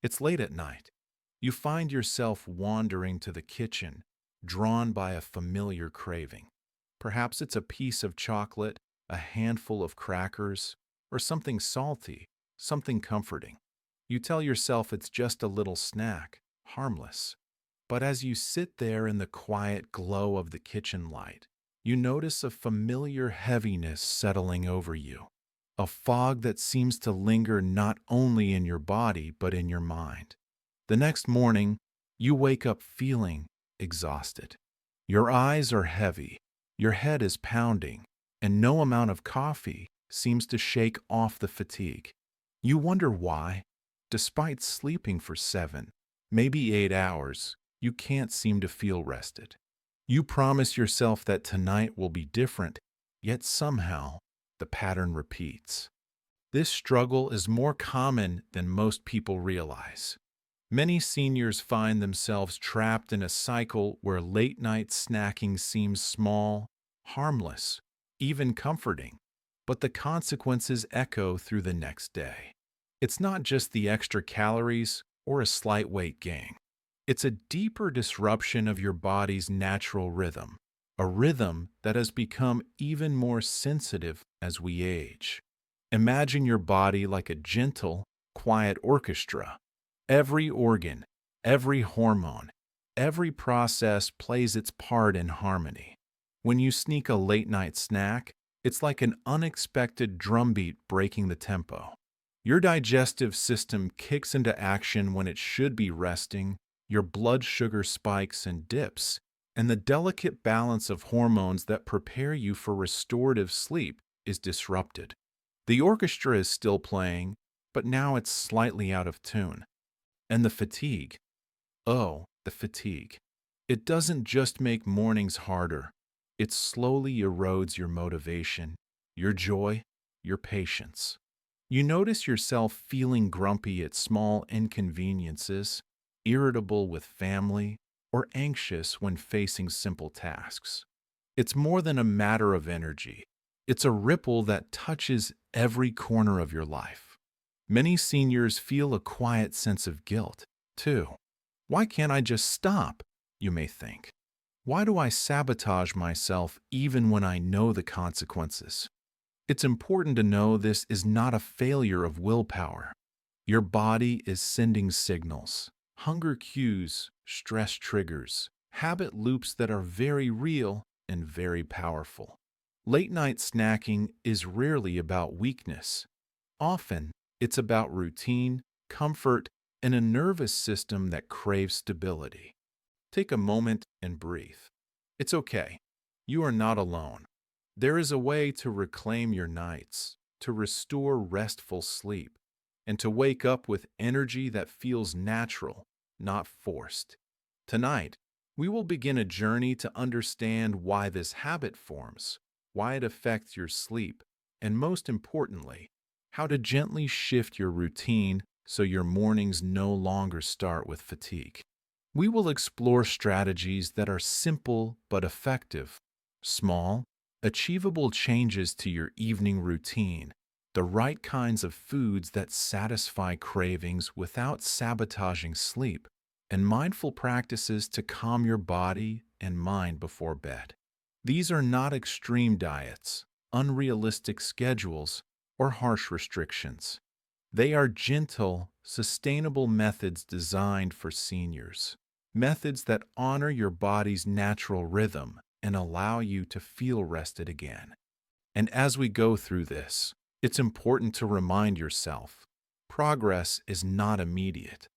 It's late at night. You find yourself wandering to the kitchen, drawn by a familiar craving. Perhaps it's a piece of chocolate, a handful of crackers, or something salty, something comforting. You tell yourself it's just a little snack, harmless. But as you sit there in the quiet glow of the kitchen light, you notice a familiar heaviness settling over you, a fog that seems to linger not only in your body but in your mind. The next morning, you wake up feeling exhausted. Your eyes are heavy, your head is pounding, and no amount of coffee seems to shake off the fatigue. You wonder why, despite sleeping for 7, maybe 8 hours, you can't seem to feel rested. You promise yourself that tonight will be different, yet somehow the pattern repeats. This struggle is more common than most people realize. Many seniors find themselves trapped in a cycle where late night snacking seems small, harmless, even comforting, but the consequences echo through the next day. It's not just the extra calories or a slight weight gain. It's a deeper disruption of your body's natural rhythm, a rhythm that has become even more sensitive as we age. Imagine your body like a gentle, quiet orchestra. Every organ, every hormone, every process plays its part in harmony. When you sneak a late night snack, it's like an unexpected drumbeat breaking the tempo. Your digestive system kicks into action when it should be resting, your blood sugar spikes and dips, and the delicate balance of hormones that prepare you for restorative sleep is disrupted. The orchestra is still playing, but now it's slightly out of tune. And the fatigue. Oh, the fatigue. It doesn't just make mornings harder. It slowly erodes your motivation, your joy, your patience. You notice yourself feeling grumpy at small inconveniences, irritable with family, or anxious when facing simple tasks. It's more than a matter of energy. It's a ripple that touches every corner of your life. Many seniors feel a quiet sense of guilt, too. Why can't I just stop? You may think. Why do I sabotage myself even when I know the consequences? It's important to know this is not a failure of willpower. Your body is sending signals, hunger cues, stress triggers, habit loops that are very real and very powerful. Late night snacking is rarely about weakness. Often, it's about routine, comfort, and a nervous system that craves stability. Take a moment and breathe. It's okay. You are not alone. There is a way to reclaim your nights, to restore restful sleep, and to wake up with energy that feels natural, not forced. Tonight, we will begin a journey to understand why this habit forms, why it affects your sleep, and most importantly, how to gently shift your routine so your mornings no longer start with fatigue. We will explore strategies that are simple but effective, small, achievable changes to your evening routine, the right kinds of foods that satisfy cravings without sabotaging sleep, and mindful practices to calm your body and mind before bed. These are not extreme diets, unrealistic schedules, or harsh restrictions. They are gentle, sustainable methods designed for seniors. Methods that honor your body's natural rhythm and allow you to feel rested again. And as we go through this, it's important to remind yourself, progress is not immediate.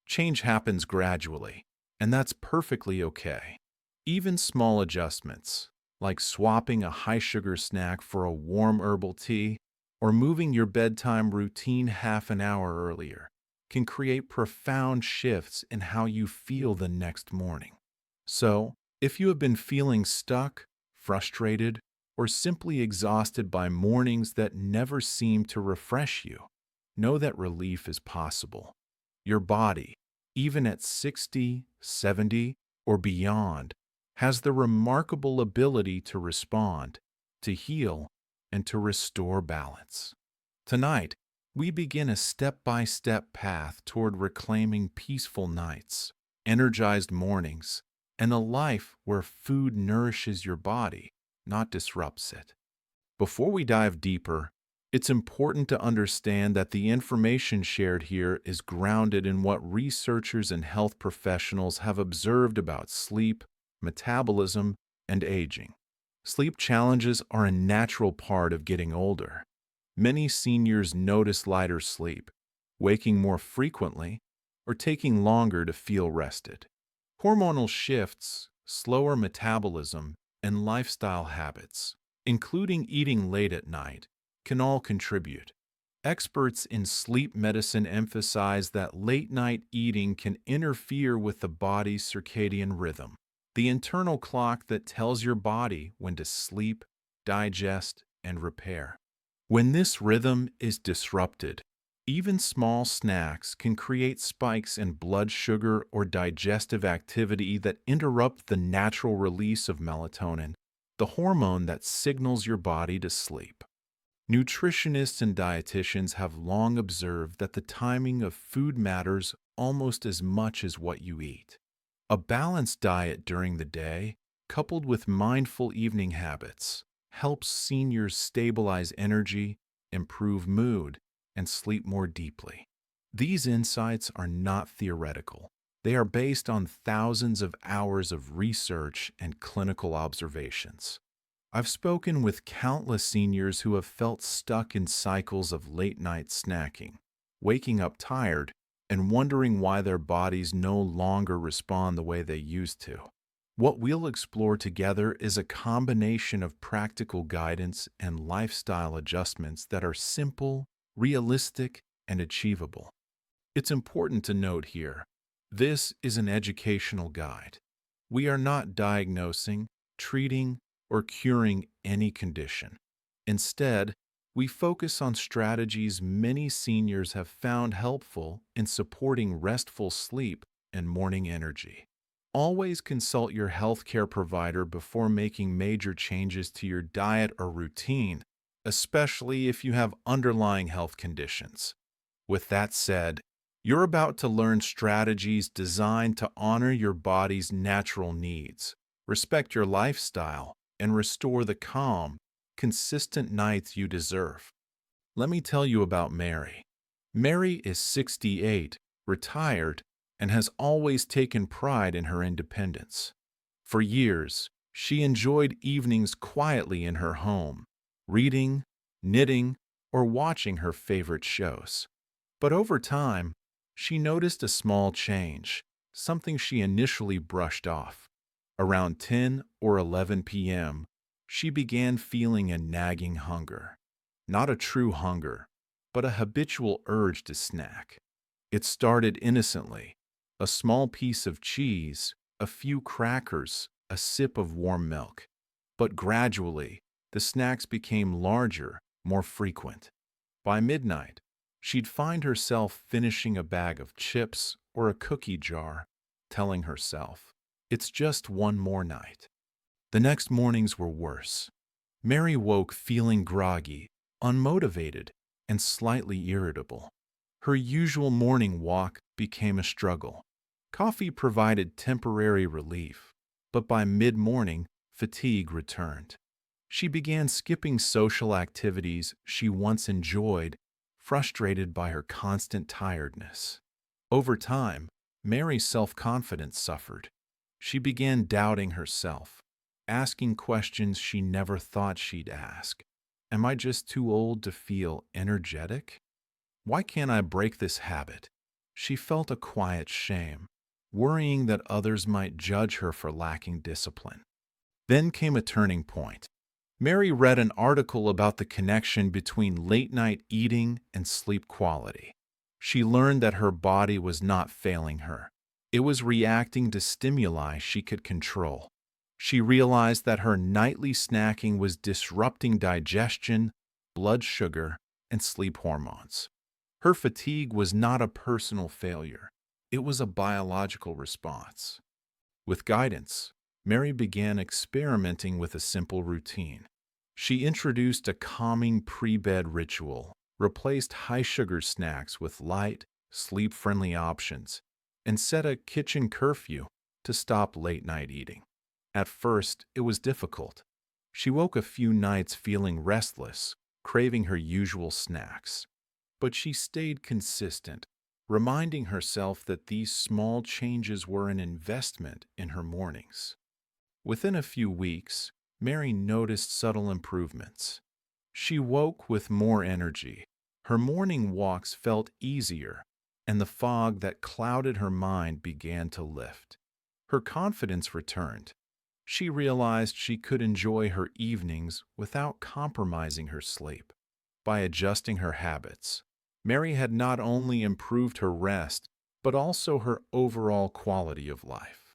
Change happens gradually, and that's perfectly okay. Even small adjustments, like swapping a high-sugar snack for a warm herbal tea or moving your bedtime routine half an hour earlier, can create profound shifts in how you feel the next morning. So, if you have been feeling stuck, frustrated, or simply exhausted by mornings that never seem to refresh you, know that relief is possible. Your body, even at 60, 70, or beyond, has the remarkable ability to respond, to heal, and to restore balance. Tonight, We begin a step-by-step path toward reclaiming peaceful nights, energized mornings, and a life where food nourishes your body, not disrupts it. Before we dive deeper, it's important to understand that the information shared here is grounded in what researchers and health professionals have observed about sleep, metabolism, and aging. Sleep challenges are a natural part of getting older. Many seniors notice lighter sleep, waking more frequently, or taking longer to feel rested. Hormonal shifts, slower metabolism, and lifestyle habits, including eating late at night, can all contribute. Experts in sleep medicine emphasize that late night eating can interfere with the body's circadian rhythm, the internal clock that tells your body when to sleep, digest, and repair. When this rhythm is disrupted, even small snacks can create spikes in blood sugar or digestive activity that interrupt the natural release of melatonin, the hormone that signals your body to sleep. Nutritionists and dietitians have long observed that the timing of food matters almost as much as what you eat. A balanced diet during the day, coupled with mindful evening habits, helps seniors stabilize energy, improve mood, and sleep more deeply. These insights are not theoretical. They are based on thousands of hours of research and clinical observations. I've spoken with countless seniors who have felt stuck in cycles of late-night snacking, waking up tired, and wondering why their bodies no longer respond the way they used to. What we'll explore together is a combination of practical guidance and lifestyle adjustments that are simple, realistic, and achievable. It's important to note here, this is an educational guide. We are not diagnosing, treating, or curing any condition. Instead, we focus on strategies many seniors have found helpful in supporting restful sleep and morning energy. Always consult your healthcare provider before making major changes to your diet or routine, especially if you have underlying health conditions. With that said, you're about to learn strategies designed to honor your body's natural needs, respect your lifestyle, and restore the calm, consistent nights you deserve. Let me tell you about Mary. Mary is 68, retired, and has always taken pride in her independence. For years, she enjoyed evenings quietly in her home, reading, knitting, or watching her favorite shows. But over time, she noticed a small change, something she initially brushed off. Around 10 or 11 p.m., she began feeling a nagging hunger. Not a true hunger, but a habitual urge to snack. It started innocently, a small piece of cheese, a few crackers, a sip of warm milk. But gradually, the snacks became larger, more frequent. By midnight, she'd find herself finishing a bag of chips or a cookie jar, telling herself, "It's just one more night." The next mornings were worse. Mary woke feeling groggy, unmotivated, and slightly irritable. Her usual morning walk became a struggle. Coffee provided temporary relief, but by mid-morning, fatigue returned. She began skipping social activities she once enjoyed, frustrated by her constant tiredness. Over time, Mary's self-confidence suffered. She began doubting herself, asking questions she never thought she'd ask. Am I just too old to feel energetic? Why can't I break this habit? She felt a quiet shame, worrying that others might judge her for lacking discipline. Then came a turning point. Mary read an article about the connection between late-night eating and sleep quality. She learned that her body was not failing her. It was reacting to stimuli she could control. She realized that her nightly snacking was disrupting digestion, blood sugar, and sleep hormones. Her fatigue was not a personal failure. It was a biological response. With guidance, Mary began experimenting with a simple routine. She introduced a calming pre-bed ritual, replaced high-sugar snacks with light, sleep-friendly options, and set a kitchen curfew to stop late-night eating. At first, it was difficult. She woke a few nights feeling restless, craving her usual snacks. But she stayed consistent, reminding herself that these small changes were an investment in her mornings. Within a few weeks, Mary noticed subtle improvements. She woke with more energy. Her morning walks felt easier, and the fog that clouded her mind began to lift. Her confidence returned. She realized she could enjoy her evenings without compromising her sleep. By adjusting her habits, Mary had not only improved her rest, but also her overall quality of life.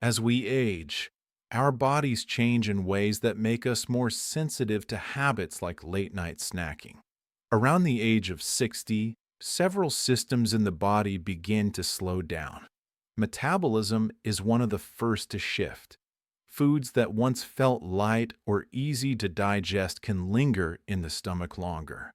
As we age, our bodies change in ways that make us more sensitive to habits like late-night snacking. Around the age of 60, several systems in the body begin to slow down. Metabolism is one of the first to shift. Foods that once felt light or easy to digest can linger in the stomach longer.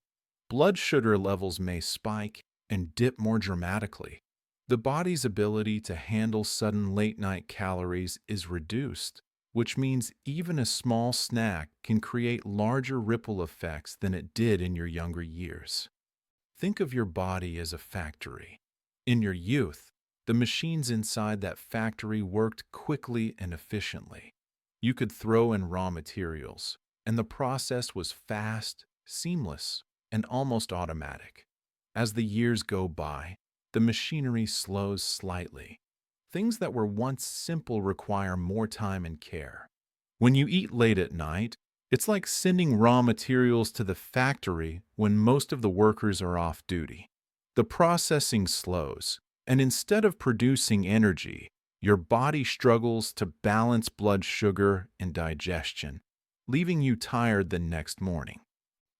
Blood sugar levels may spike and dip more dramatically. The body's ability to handle sudden late-night calories is reduced, which means even a small snack can create larger ripple effects than it did in your younger years. Think of your body as a factory. In your youth, the machines inside that factory worked quickly and efficiently. You could throw in raw materials, and the process was fast, seamless, and almost automatic. As the years go by, the machinery slows slightly. Things that were once simple require more time and care. When you eat late at night, it's like sending raw materials to the factory when most of the workers are off duty. The processing slows, and instead of producing energy, your body struggles to balance blood sugar and digestion, leaving you tired the next morning.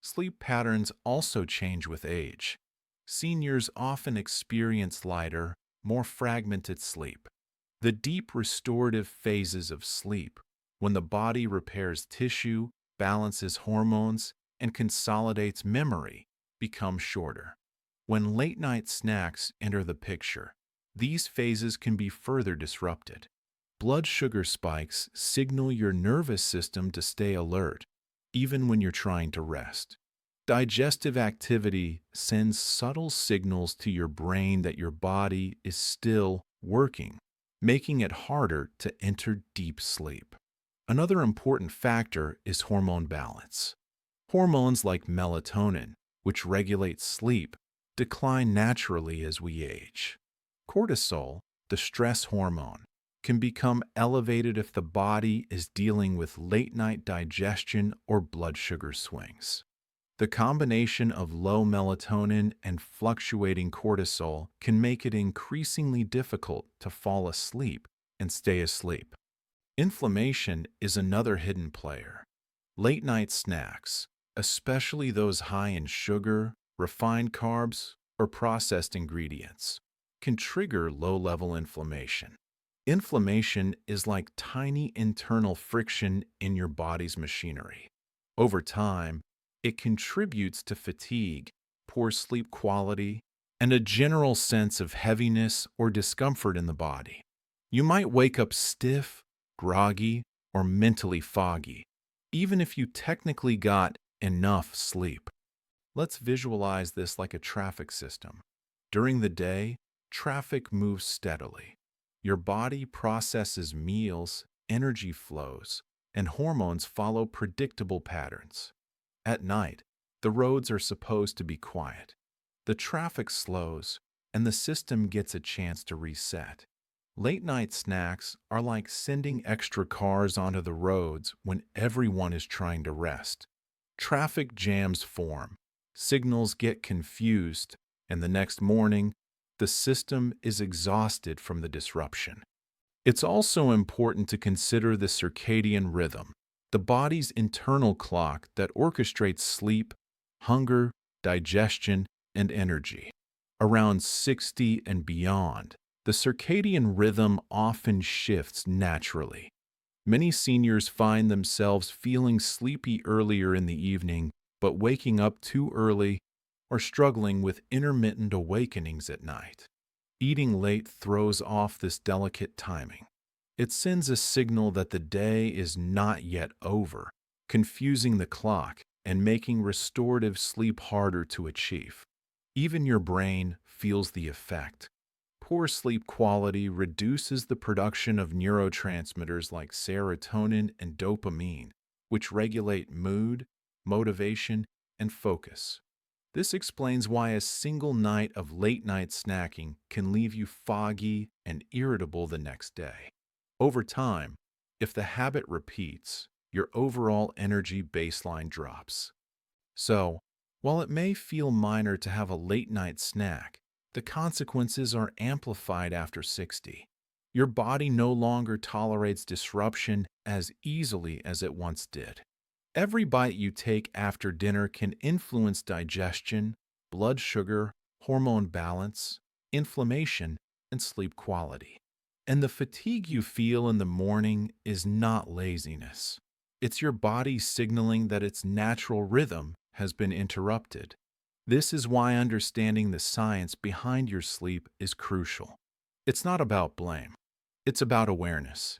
Sleep patterns also change with age. Seniors often experience lighter, more fragmented sleep. The deep restorative phases of sleep, when the body repairs tissue, balances hormones, and consolidates memory, become shorter. When late-night snacks enter the picture, these phases can be further disrupted. Blood sugar spikes signal your nervous system to stay alert, even when you're trying to rest. Digestive activity sends subtle signals to your brain that your body is still working, making it harder to enter deep sleep. Another important factor is hormone balance. Hormones like melatonin, which regulate sleep, decline naturally as we age. Cortisol, the stress hormone, can become elevated if the body is dealing with late-night digestion or blood sugar swings. The combination of low melatonin and fluctuating cortisol can make it increasingly difficult to fall asleep and stay asleep. Inflammation is another hidden player. Late-night snacks, especially those high in sugar, refined carbs, or processed ingredients, can trigger low-level inflammation. Inflammation is like tiny internal friction in your body's machinery. Over time, it contributes to fatigue, poor sleep quality, and a general sense of heaviness or discomfort in the body. You might wake up stiff, groggy, or mentally foggy, even if you technically got enough sleep. Let's visualize this like a traffic system. During the day, traffic moves steadily. Your body processes meals, energy flows, and hormones follow predictable patterns. At night, the roads are supposed to be quiet. The traffic slows, and the system gets a chance to reset. Late-night snacks are like sending extra cars onto the roads when everyone is trying to rest. Traffic jams form, signals get confused, and the next morning, the system is exhausted from the disruption. It's also important to consider the circadian rhythm, the body's internal clock that orchestrates sleep, hunger, digestion, and energy. Around 60 and beyond, the circadian rhythm often shifts naturally. Many seniors find themselves feeling sleepy earlier in the evening, but waking up too early or struggling with intermittent awakenings at night. Eating late throws off this delicate timing. It sends a signal that the day is not yet over, confusing the clock and making restorative sleep harder to achieve. Even your brain feels the effect. Poor sleep quality reduces the production of neurotransmitters like serotonin and dopamine, which regulate mood, motivation, and focus. This explains why a single night of late night snacking can leave you foggy and irritable the next day. Over time, if the habit repeats, your overall energy baseline drops. So, while it may feel minor to have a late night snack, the consequences are amplified after 60. Your body no longer tolerates disruption as easily as it once did. Every bite you take after dinner can influence digestion, blood sugar, hormone balance, inflammation, and sleep quality. And the fatigue you feel in the morning is not laziness. It's your body signaling that its natural rhythm has been interrupted. This is why understanding the science behind your sleep is crucial. It's not about blame, it's about awareness.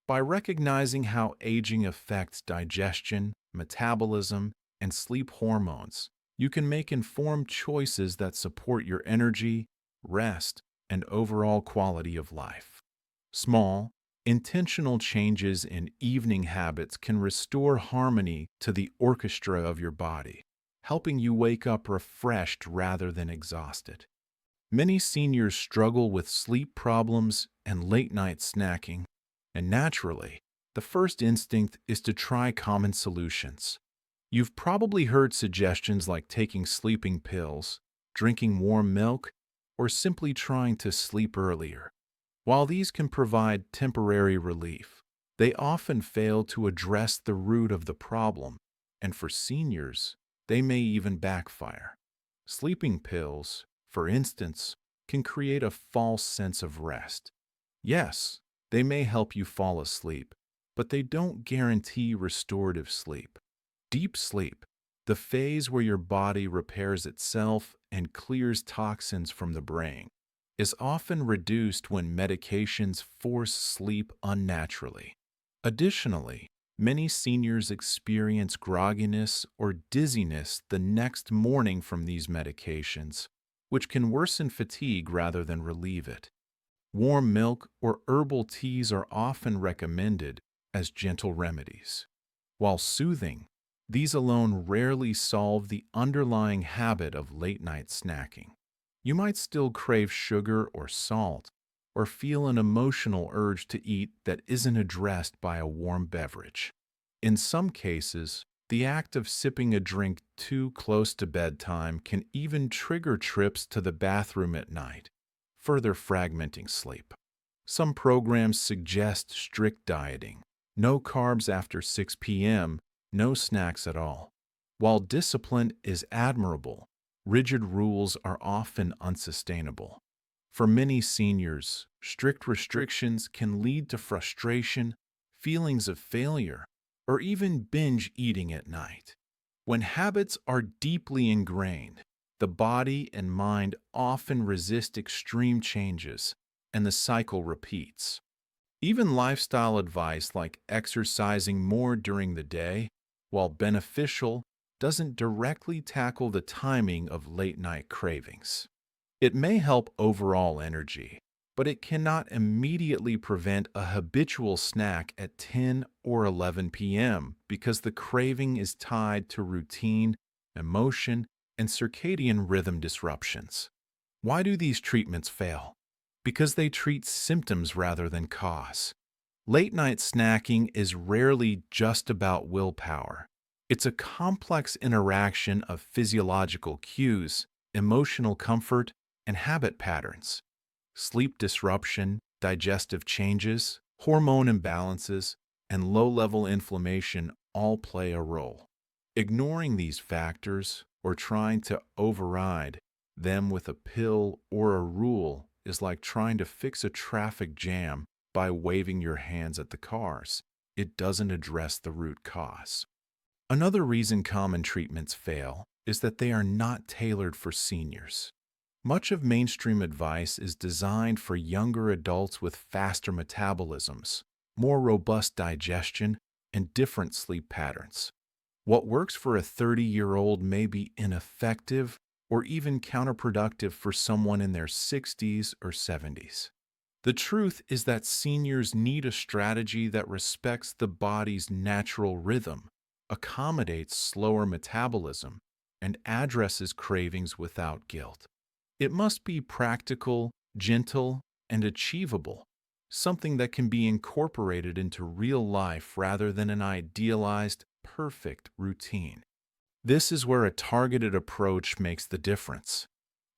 By recognizing how aging affects digestion, metabolism, and sleep hormones, you can make informed choices that support your energy, rest, and overall quality of life. Small, intentional changes in evening habits can restore harmony to the orchestra of your body, helping you wake up refreshed rather than exhausted. Many seniors struggle with sleep problems and late night snacking, and naturally, the first instinct is to try common solutions. You've probably heard suggestions like taking sleeping pills, drinking warm milk, or simply trying to sleep earlier. While these can provide temporary relief, they often fail to address the root of the problem, and for seniors, they may even backfire. Sleeping pills, for instance, can create a false sense of rest. Yes, they may help you fall asleep, but they don't guarantee restorative sleep. Deep sleep, the phase where your body repairs itself and clears toxins from the brain, is often reduced when medications force sleep unnaturally. Additionally, many seniors experience grogginess or dizziness the next morning from these medications, which can worsen fatigue rather than relieve it. Warm milk or herbal teas are often recommended as gentle remedies. While soothing, these alone rarely solve the underlying habit of late-night snacking. You might still crave sugar or salt, or feel an emotional urge to eat that isn't addressed by a warm beverage. In some cases, the act of sipping a drink too close to bedtime can even trigger trips to the bathroom at night, further fragmenting sleep. Some programs suggest strict dieting, no carbs after 6 p.m., no snacks at all. While discipline is admirable, rigid rules are often unsustainable. For many seniors, strict restrictions can lead to frustration, feelings of failure, or even binge eating at night. When habits are deeply ingrained, the body and mind often resist extreme changes, and the cycle repeats. Even lifestyle advice like exercising more during the day, while beneficial, doesn't directly tackle the timing of late-night cravings. It may help overall energy, but it cannot immediately prevent a habitual snack at 10 or 11 p.m. because the craving is tied to routine, emotion, and circadian rhythm disruptions. Why do these treatments fail? Because they treat symptoms rather than cause. Late-night snacking is rarely just about willpower. It's a complex interaction of physiological cues, emotional comfort, and habit patterns. Sleep disruption, digestive changes, hormone imbalances, and low-level inflammation all play a role. Ignoring these factors or trying to override them with a pill or a rule is like trying to fix a traffic jam by waving your hands at the cars. It doesn't address the root cause. Another reason common treatments fail is that they are not tailored for seniors. Much of mainstream advice is designed for younger adults with faster metabolisms, more robust digestion, and different sleep patterns. What works for a 30-year-old may be ineffective or even counterproductive for someone in their 60s or 70s. The truth is that seniors need a strategy that respects the body's natural rhythm, accommodates slower metabolism, and addresses cravings without guilt. It must be practical, gentle, and achievable, something that can be incorporated into real life rather than an idealized, perfect routine. This is where a targeted approach makes the difference.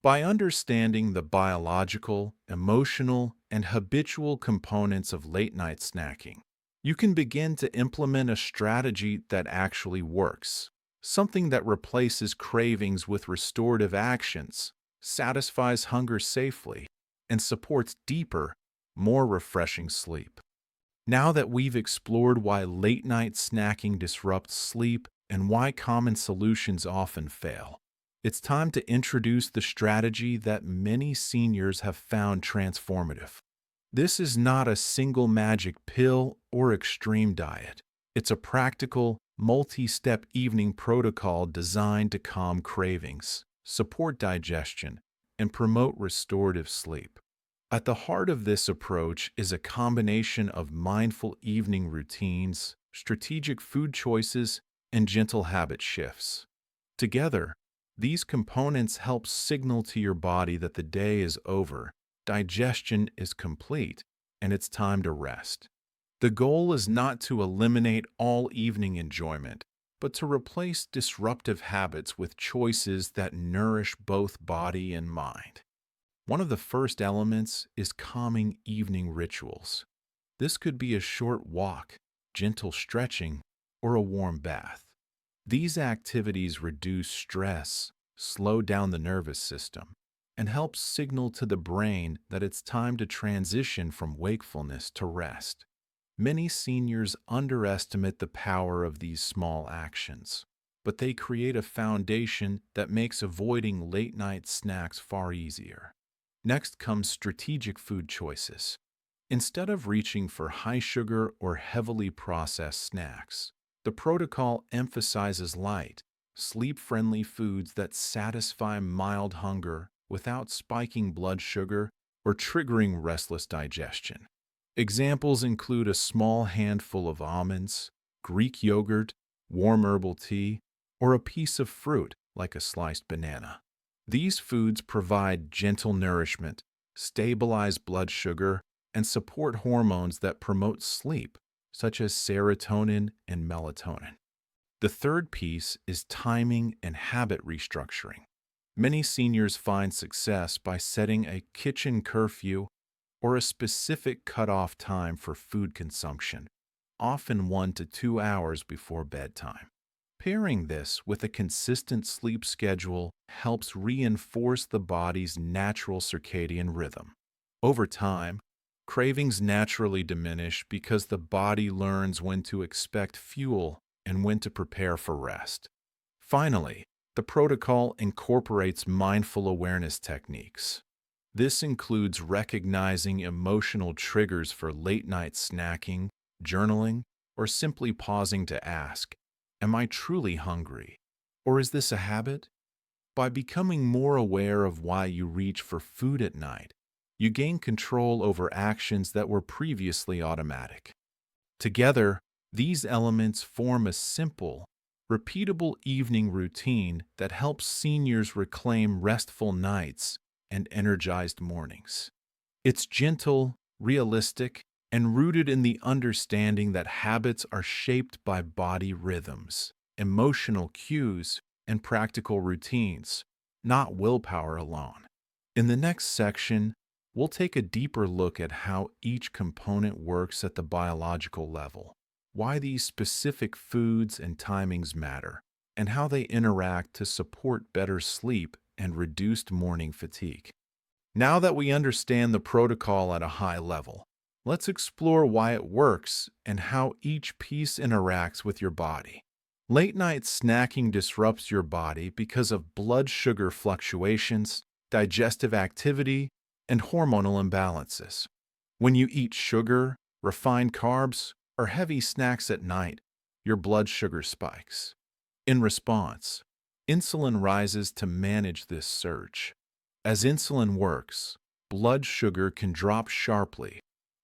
By understanding the biological, emotional, and habitual components of late-night snacking, you can begin to implement a strategy that actually works, something that replaces cravings with restorative actions, satisfies hunger safely, and supports deeper, more refreshing sleep. Now that we've explored why late-night snacking disrupts sleep and why common solutions often fail, it's time to introduce the strategy that many seniors have found transformative. This is not a single magic pill or extreme diet. It's a practical, multi-step evening protocol designed to calm cravings, support digestion, and promote restorative sleep. At the heart of this approach is a combination of mindful evening routines, strategic food choices, and gentle habit shifts. Together, these components help signal to your body that the day is over, digestion is complete, and it's time to rest. The goal is not to eliminate all evening enjoyment, but to replace disruptive habits with choices that nourish both body and mind. One of the first elements is calming evening rituals. This could be a short walk, gentle stretching, or a warm bath. These activities reduce stress, slow down the nervous system, and help signal to the brain that it's time to transition from wakefulness to rest. Many seniors underestimate the power of these small actions, but they create a foundation that makes avoiding late-night snacks far easier. Next comes strategic food choices. Instead of reaching for high-sugar or heavily processed snacks, the protocol emphasizes light, sleep-friendly foods that satisfy mild hunger without spiking blood sugar or triggering restless digestion. Examples include a small handful of almonds, Greek yogurt, warm herbal tea, or a piece of fruit like a sliced banana. These foods provide gentle nourishment, stabilize blood sugar, and support hormones that promote sleep, such as serotonin and melatonin. The third piece is timing and habit restructuring. Many seniors find success by setting a kitchen curfew or a specific cutoff time for food consumption, often 1 to 2 hours before bedtime. Pairing this with a consistent sleep schedule helps reinforce the body's natural circadian rhythm. Over time, cravings naturally diminish because the body learns when to expect fuel and when to prepare for rest. Finally, the protocol incorporates mindful awareness techniques. This includes recognizing emotional triggers for late-night snacking, journaling, or simply pausing to ask, "Am I truly hungry? Or is this a habit?" By becoming more aware of why you reach for food at night, you gain control over actions that were previously automatic. Together, these elements form a simple, repeatable evening routine that helps seniors reclaim restful nights and energized mornings. It's gentle, realistic, and rooted in the understanding that habits are shaped by body rhythms, emotional cues, and practical routines, not willpower alone. In the next section, we'll take a deeper look at how each component works at the biological level, why these specific foods and timings matter, and how they interact to support better sleep and reduced morning fatigue. Now that we understand the protocol at a high level, let's explore why it works and how each piece interacts with your body. Late-night snacking disrupts your body because of blood sugar fluctuations, digestive activity, and hormonal imbalances. When you eat sugar, refined carbs, or heavy snacks at night, your blood sugar spikes. In response, insulin rises to manage this surge. As insulin works, blood sugar can drop sharply,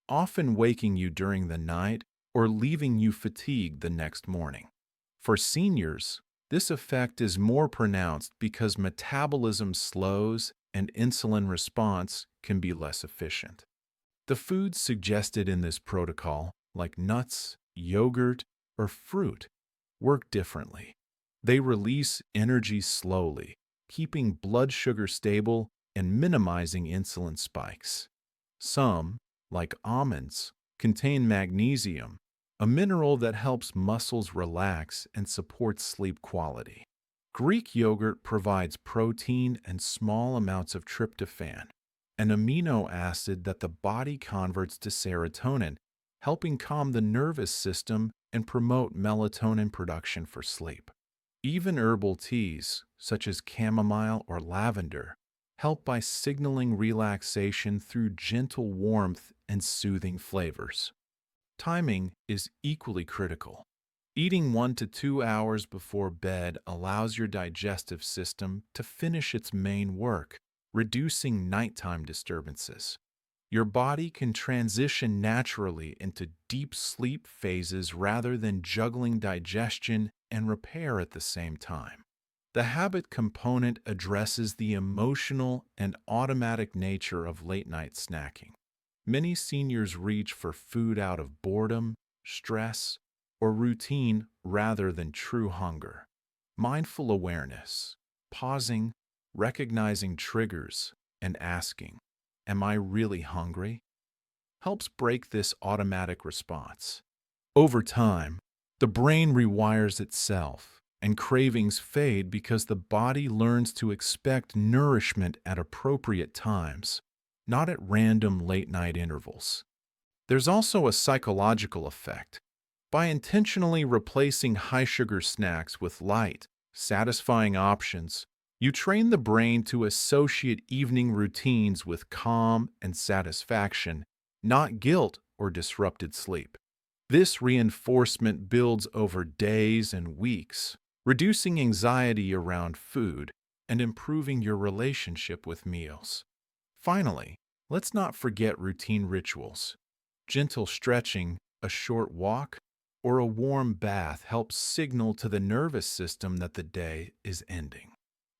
often waking you during the night or leaving you fatigued the next morning. For seniors, this effect is more pronounced because metabolism slows and insulin response can be less efficient. The foods suggested in this protocol, like nuts, yogurt, or fruit, work differently. They release energy slowly, keeping blood sugar stable and minimizing insulin spikes. Some, like almonds, contain magnesium, a mineral that helps muscles relax and supports sleep quality. Greek yogurt provides protein and small amounts of tryptophan, an amino acid that the body converts to serotonin, helping calm the nervous system and promote melatonin production for sleep. Even herbal teas, such as chamomile or lavender, help by signaling relaxation through gentle warmth and soothing flavors. Timing is equally critical. Eating 1 to 2 hours before bed allows your digestive system to finish its main work, reducing nighttime disturbances. Your body can transition naturally into deep sleep phases rather than juggling digestion and repair at the same time. The habit component addresses the emotional and automatic nature of late-night snacking. Many seniors reach for food out of boredom, stress, or routine rather than true hunger. Mindful awareness, pausing, recognizing triggers, and asking, "Am I really hungry?" helps break this automatic response. Over time, the brain rewires itself, and cravings fade because the body learns to expect nourishment at appropriate times, not at random late-night intervals. There's also a psychological effect. By intentionally replacing high-sugar snacks with light, satisfying options, you train the brain to associate evening routines with calm and satisfaction, not guilt or disrupted sleep. This reinforcement builds over days and weeks, reducing anxiety around food and improving your relationship with meals. Finally, let's not forget routine rituals. Gentle stretching, a short walk, or a warm bath helps signal to the nervous system that the day is ending.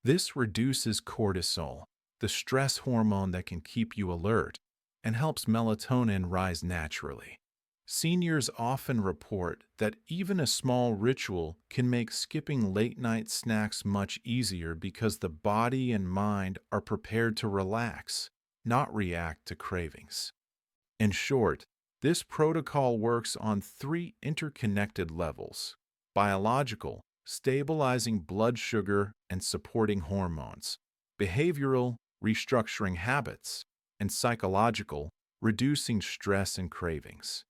This reduces cortisol, the stress hormone that can keep you alert, and helps melatonin rise naturally. Seniors often report that even a small ritual can make skipping late-night snacks much easier because the body and mind are prepared to relax, not react to cravings. In short, this protocol works on three interconnected levels: biological, stabilizing blood sugar and supporting hormones; behavioral, restructuring habits; and psychological, reducing stress and cravings.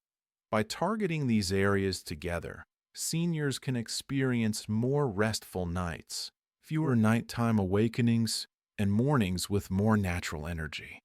By targeting these areas together, seniors can experience more restful nights, fewer nighttime awakenings, and mornings with more natural energy.